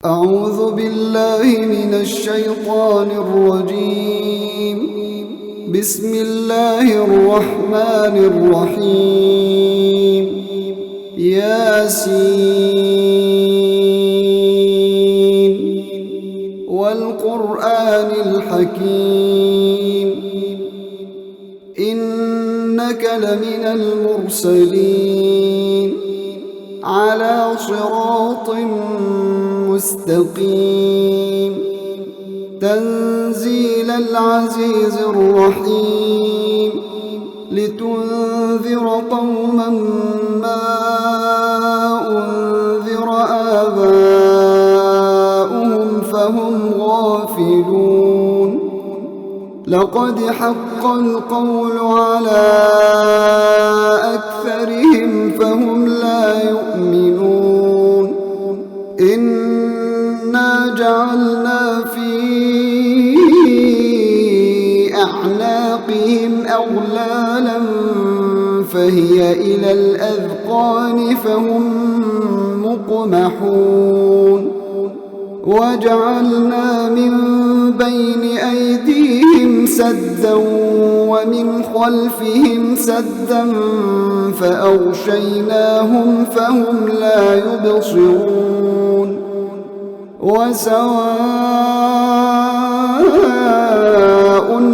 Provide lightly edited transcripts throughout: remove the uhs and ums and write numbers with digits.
أعوذ بالله من الشيطان الرجيم. بسم الله الرحمن الرحيم. ياسين والقرآن الحكيم إنك لمن المرسلين على صراط مستقيم تنزيل العزيز الرحيم لتنذر قوما ما أنذر آباؤهم فهم غافلون. لقد حق القول على أكثرهم فهم لا يؤمنون. إنا جعلنا في أعناقهم أغلالا فهي إلى الأذقان فهم مقمحون. وجعلنا من بين أيديهم سدا ومن خلفهم سدا فأغشيناهم فهم لا يبصرون. وسواء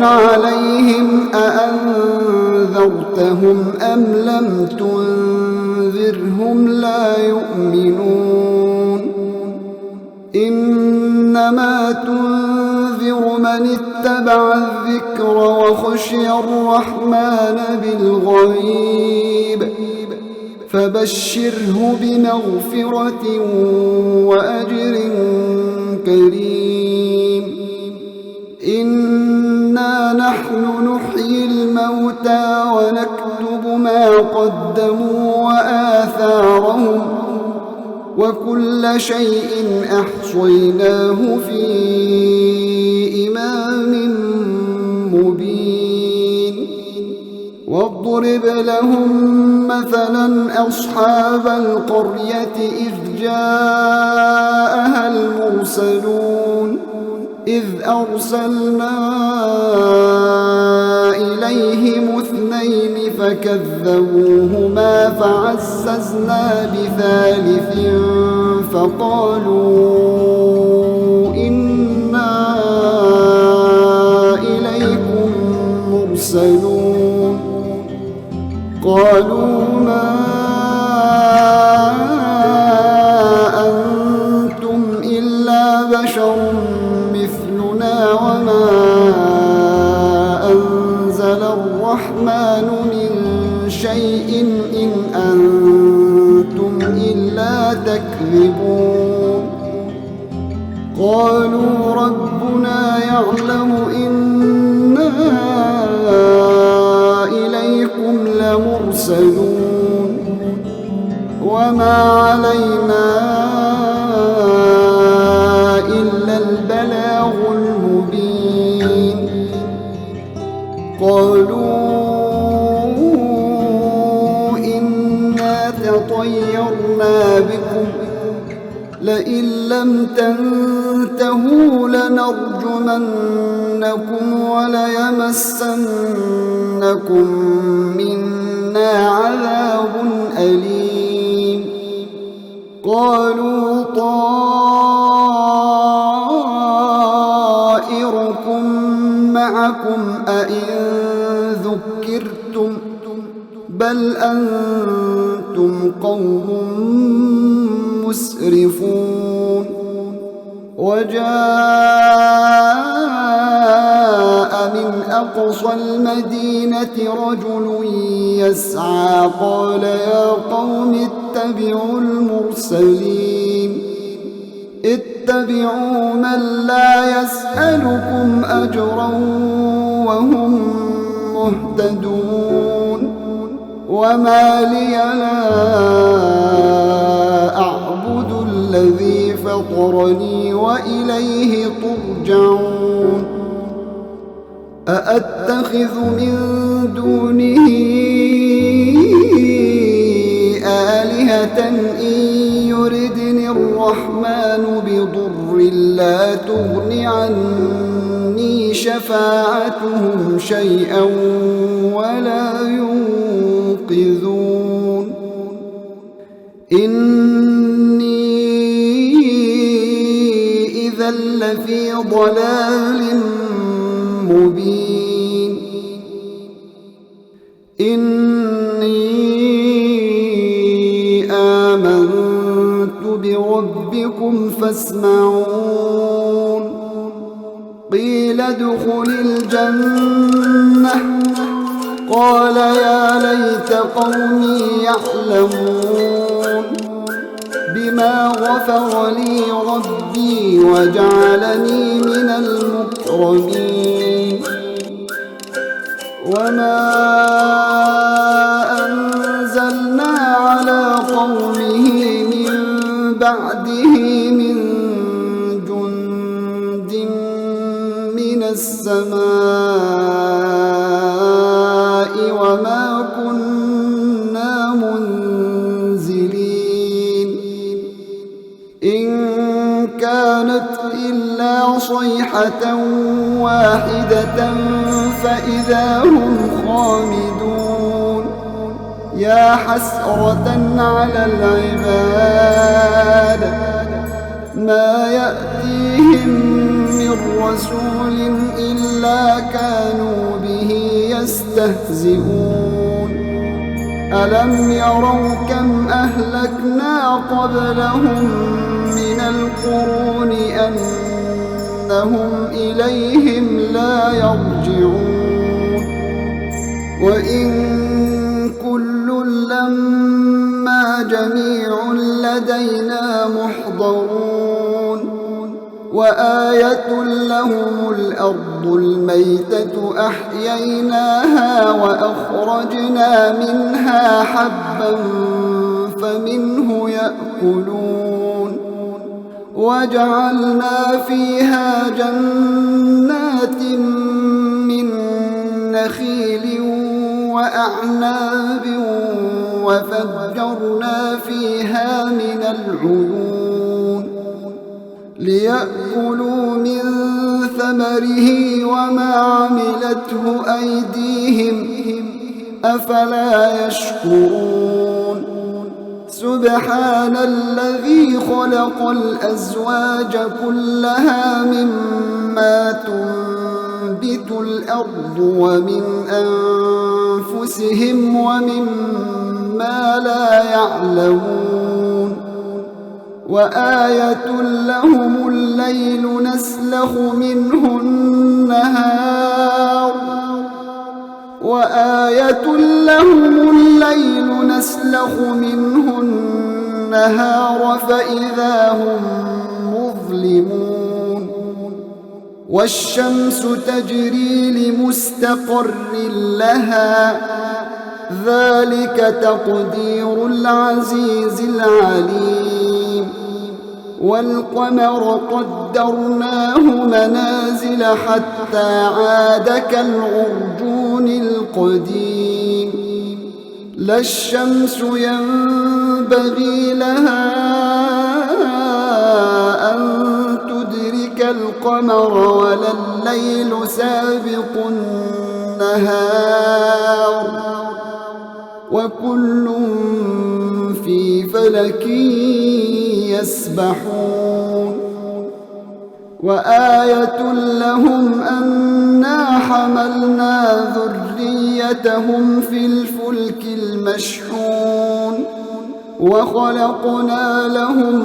عليهم أأنذرتهم أم لم تنذرهم لا يؤمنون. إنما تنذر من اتبع الذكر وخشي الرحمن بالغيب فبشره بمغفرة وأجر كريم. إنا نحن نحيي الموتى ونكتب ما قدموا وآثارهم وكل شيء أحصيناه في إمام مبين. واضرب لهم مثلا أصحاب القرية إذ جاءها المرسلون إذ أرسلنا إليهم اثنين فكذبوهما فعززنا بثالث فقالوا إنا إليكم مرسلون. قالوا ما أنتم إلا بشر مثلنا وما أنزل الرحمن من شيء إن أنتم إلا تكذبون. قالوا ربنا يعلم إنا إليكم لمرسلون وما علينا إلا البلاغ المبين. قالوا إنا تطيرنا بكم لئن لم تنتهوا لنرجمنكم وليمسنكم منا عذاب أليم. قالوا طائركم معكم أئن ذكرتم بل أنتم قوم مسرفون. وجاء من أقصى المدينة رجل يسعى قال يا قوم اتبعوا المرسلين اتبعوا من لا يسألكم أجرا وهم مهتدون. وما لي لا أعبد الذي فطرني وإليه ترجعون. أأتخذ من دونه آلهة إن يردني الرحمن الرحمن بضر لا تغن عني شفاعتهم شيئا ولا ينقذون إني إذا لفي ضلال مبين إني آمنت بربكم فاسمعون قيل ادخل الجنة قال يا ليت قومي يعلمون بما غفر لي ربي وجعلني من المكرمين وما أنزلنا على قومه من بعده من جند من السماء وما كنا منزلين إن كانت إلا صيحة واحدة فإذا هم خامدون يا حسرة على العباد ما يأتيهم من رسول إلا كانوا به يستهزئون ألم يروا كم أهلكنا قبلهم من القرون أنهم إليهم لا يرجعون وإن كل لما جميع لدينا محضرون وآية لهم الأرض الميتة أحييناها وأخرجنا منها حبا فمنه يأكلون وجعلنا فيها جنات من نخيل وأعناب وفجرنا فيها من العيون ليأكلوا من ثمره وما عملته أيديهم أفلا يشكرون سبحان الذي خلق الأزواج كلها مما تنبت الأرض ومن أنفسهم ومما لا يعلمون وآية لهم الليل نسلخ منه النهار وآية لهم الليل نسلخ منه النهار فإذا هم مظلمون والشمس تجري لمستقر لها ذلك تقدير العزيز العليم والقمر قدرناه منازل حتى عاد كالعرجون القديم لا الشمس ينبغي لها أن تدرك القمر ولا الليل سابق النهار وكل في فلك يسبحون وآية لهم أنا حملنا ذريتهم في الفلك المشحون وخلقنا لهم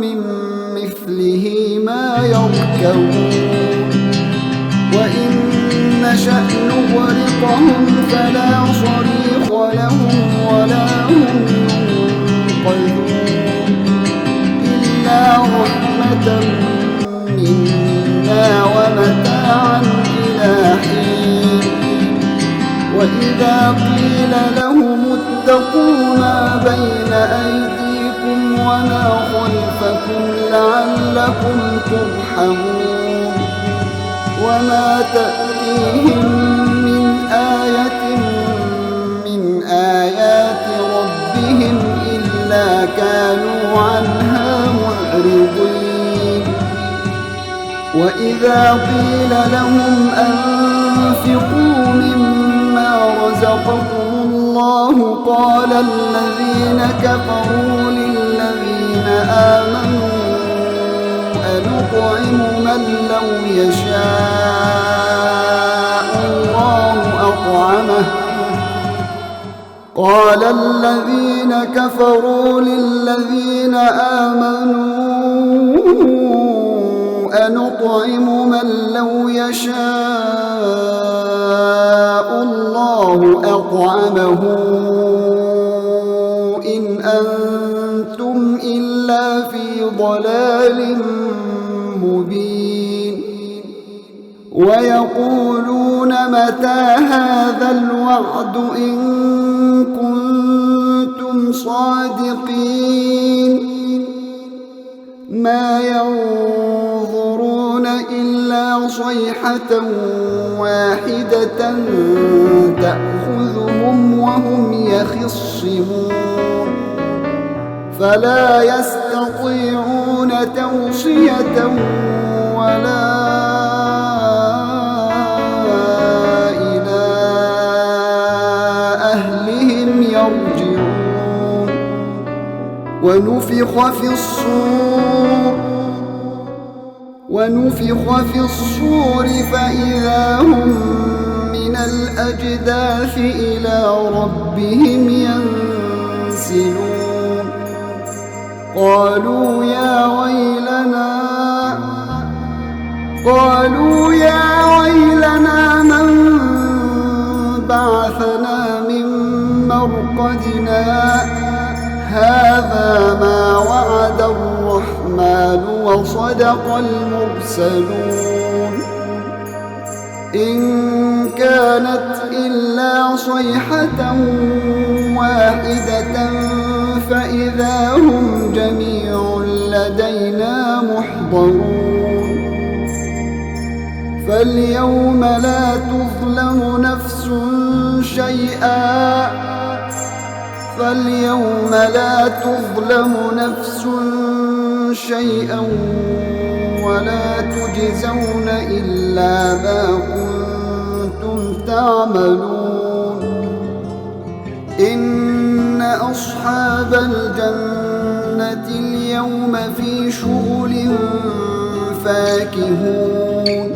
من مثله ما يركبون وإن نشأ نغرقهم فلا صريخ لهم ولا هم ينقذون إلا رحمة منا ومتاعا إلى حين وإذا قيل لهم اتقوا ما بين أيديكم وما خلفكم لعلكم ترحمون وما تأتيهم من آية من آيات ربهم إلا كانوا عنها معرضين وإذا قيل لهم أنفقوا مما رزقكم الله قال الذين كفروا للذين آمنوا أنطعم من لو يشاء الله أطعمه قال الذين كفروا للذين آمنوا أنطعم من لو يشاء الله أطعمه إن أنتم إلا في ضلال مبين ويقولون متى هذا الوعد إن كنتم صادقين ما ينظرون إلا صيحة واحدة تأخذهم وهم يخصمون فلا يستطيعون توصية ولا إلى أهلهم يرجعون ونفخ في الصور فإذا هم من الأجداث إلى ربهم ينسلون قالوا يا ويلنا من بعثنا من مرقدنا هذا ما وعد الرحمن وصدق المرسلون إن كانت إلا صيحة واحدة فإذا هم جميع لدينا محضرون فاليوم لا تظلم نفس شيئا ولا تجزون إلا ما كنتم تعملون إن أصحاب الجنة اليوم في شغل فاكهون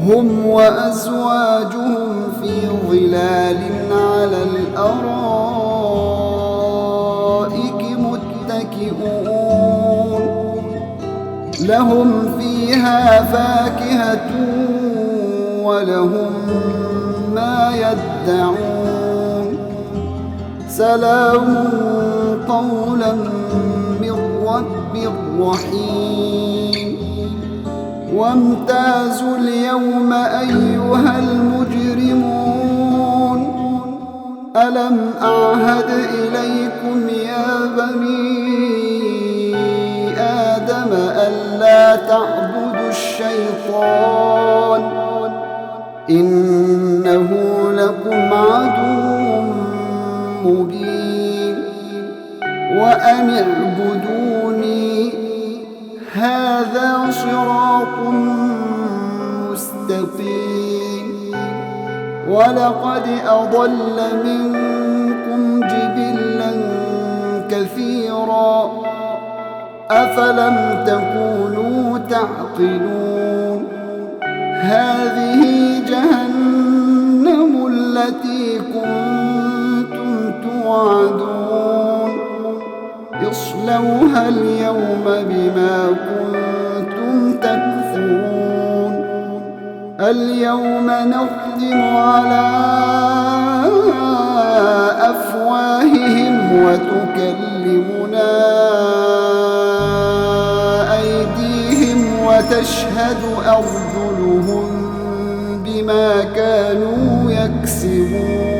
هم وأزواجهم في ظلال على الأرائك متكئون لهم فيها فاكهة ولهم ما يدعون سلام قولا من رب رحيم وامتازوا اليوم أيها المجرمون ألم أعهد إليكم يا بني آدم ألا تعبدوا الشيطان إنه لكم عدو مبين وأن اعبدوني هذا صراط مستقيم ولقد أضل منكم جبلا كثيرا أفلم تكونوا تعقلون هذه جهنم التي كنتم توعدون اصلوها اليوم بما كنتم تكفرون اليوم نختم على أفواههم وتكلمنا أيديهم وتشهد أرجلهم بما كانوا يكسبون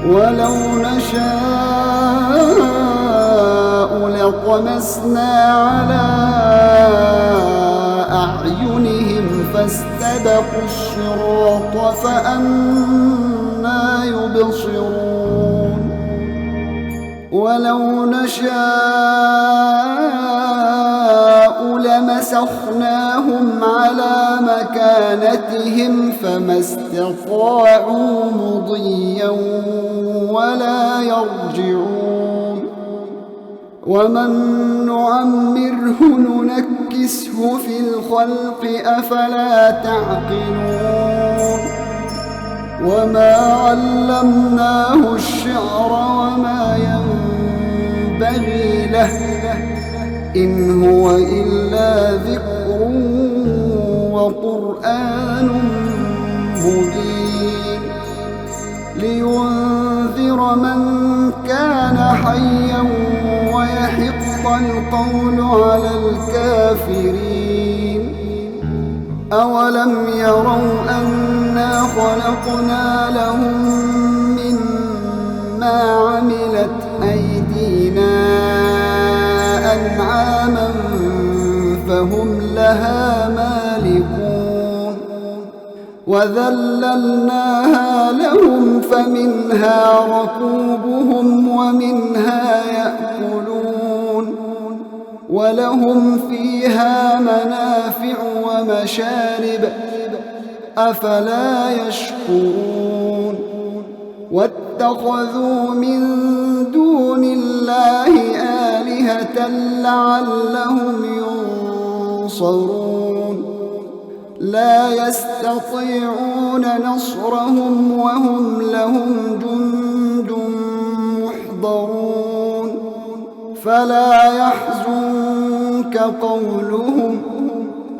ولو نشاء لطمسنا على أعينهم فاستبقوا الصراط فأنى يبصرون ولو نشاء لمسنا فنسخناهم على مكانتهم فما استطاعوا مضيا ولا يرجعون ومن نعمره ننكسه في الخلق أفلا تعقلون وما علمناه الشعر وما ينبغي له إن هو إلا ذكر وقرآن مبين لينذر من كان حيا ويحق القول على الكافرين أولم يروا أنا خلقنا لهم مما عملت أيدينا أنعاما فهم لها مالكون وذللناها لهم فمنها ركوبهم ومنها يأكلون ولهم فيها منافع ومشارب أفلا يشكرون واتخذوا من دون الله آلهة لعلهم ينصرون لا يستطيعون نصرهم وهم لهم جند محضرون فلا يحزنك قولهم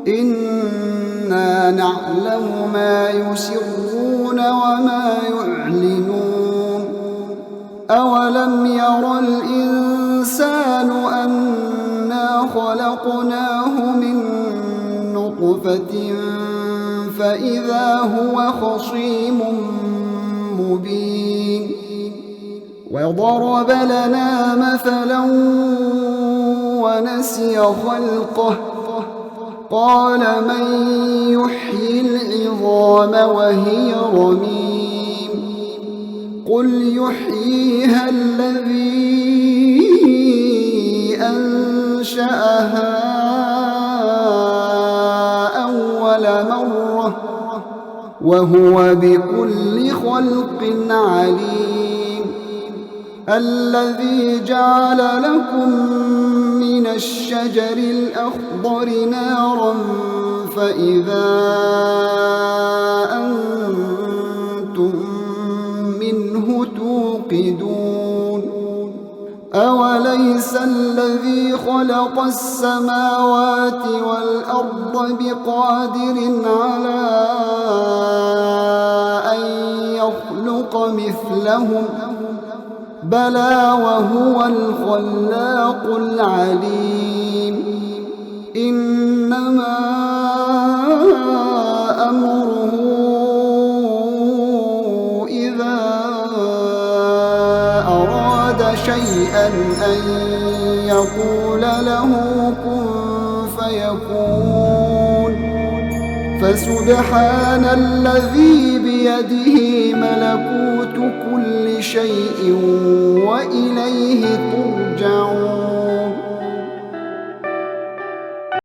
إنا نعلم ما يسرون وما يعلنون أولم ير الإنسان أنا خلقناه من نطفة فإذا هو خصيم مبين وضرب لنا مثلا ونسي خلقه قال من يحيي العظام وهي رميم قل يحييها الذي أنشأها أول مرة وهو بكل خلق عليم الذي جعل لكم من الشجر الأخضر نارا فإذا أنتم منه توقدون أوليس الذي خلق السماوات والأرض بقادر على أن يخلق مثلهم بلى وهو الخلاق العليم إنما أمره إذا أراد شيئا أن يقول له كن فيكون فسبحان الذي بيده ملكوت كل شيء وإليه ترجعون